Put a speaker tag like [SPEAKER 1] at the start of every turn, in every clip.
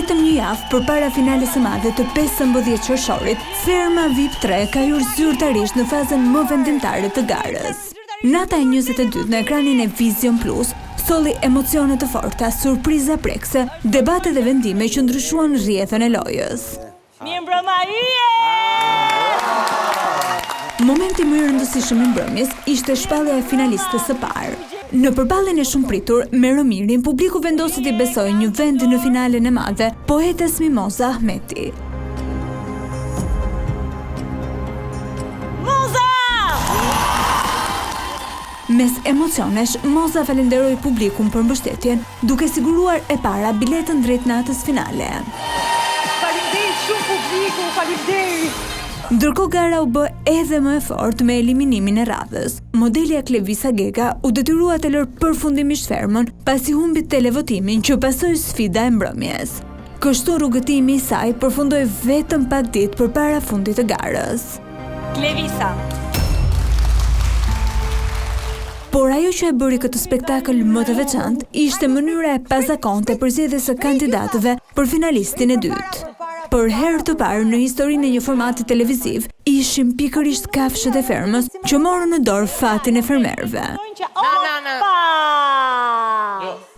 [SPEAKER 1] Vetëm një javë përpara finales së madhe të 15 qershorit, Ferma VIP 3 ka hyrë zyrtarisht në fazën më vendimtare të garës. Nata e 22 në ekranin e Vision Plus solli emocione të forta, surpriza prekse, debate dhe vendime që ndryshuan rrjedhën e lojës. Momenti më i rëndësishëm i mbrëmjes ishte shpallja e finalistës së parë. Në përballjen e shumë pritur me Romirin, publiku vendosi t'i besojë një vend në finalen e madhe, poetes Mimoza Ahmeti.
[SPEAKER 2] Moza!
[SPEAKER 1] Mes emocionesh, Moza falenderoi publikun për mbështetjen, duke siguruar e para biletën drejt natës finale.
[SPEAKER 2] Faleminderit shumë publiku, faleminderit!
[SPEAKER 1] Ndërkohë gara u bë edhe më e fortë me eliminimin e radhës. Modelja Klevisa Gega u detyrua të lërë përfundimisht Fermën pasi humbi televotimin që pasoi sfida e mbrëmjes. Kështu rrugëtimi i saj përfundoi vetëm pak ditë përpara fundit të garës.
[SPEAKER 2] Klevisa.
[SPEAKER 1] Por ajo që e bëri këtë spektakël më të veçantë ishte mënyra e pazakonte për zgjedhjes së kandidatëve për finalistin e dytë. Për herë të parë në historinë e një formati televiziv, ishim pikërisht kafshët e Fermës që morën në dorë fatin e fermerëve.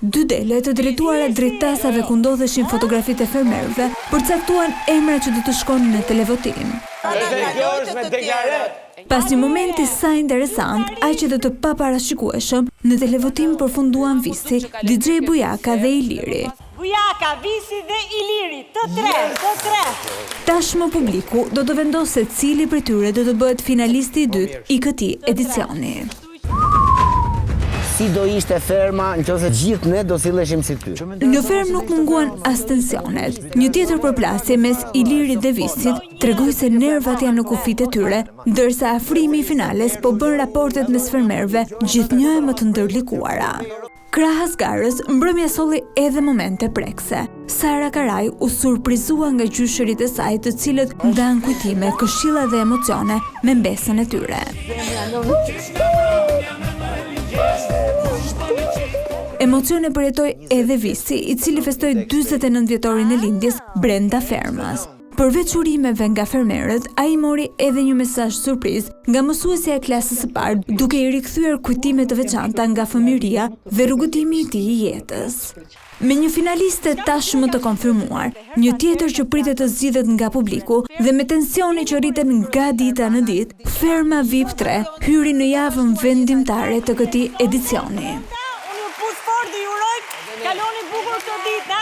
[SPEAKER 1] Dy dele të drejtuara drejt tasave ku ndodheshin fotografitë e fermerëve përcaktuan emra që do të shkonin në televotim. Pas një momenti sa interesant, aq edhe të paparashikueshëm, në televotim përfunduan Visi, DJ Bujaka dhe Iliri.
[SPEAKER 2] Bujaka, Visi dhe Iliri, të tre.
[SPEAKER 1] Tashmë publiku do të vendosë se cili prej tyre do të bëhet finalisti i dytë i këtij edicioni.
[SPEAKER 3] Si do ishte Ferma nëse gjithë ne do silleshim si ty?
[SPEAKER 1] Në Fermë nuk munguan as tensionet. Një tjetër përplasje mes Ilirit dhe Visit tregoi se nervat janë në kufit e tyre, ndërsa afrimi i finales po bën raportet mes fermerëve gjithnjë më të ndërlikuara. Krahas garës, mbrëmja solli edhe momente prekse. Sara Karaj u surprizua nga gjyshërit e saj, të cilët ndan kujtime, këshilla dhe emocione me mbesën e tyre. Emocione përjetoi edhe Visi, i cili festoi 49 vjetorin e lindjes brenda Fermës. Përveç urimeve nga fermerët, ai mori edhe një mesazh surprizë nga mësuesja e klasës së parë, duke i rikthyer kujtime të veçanta nga fëmijëria dhe rrugëtimi i tij i jetës. Me një finaliste tashmë të konfirmuar, një tjetër që pritet të zgjidhet nga publiku dhe me tensioni që rriten nga dita në ditë, Ferma VIP 3 hyri në javën vendimtare të këtij edicioni.
[SPEAKER 2] Unë ju pus fort dhe ju uroj kaloni bukur këtë ditë.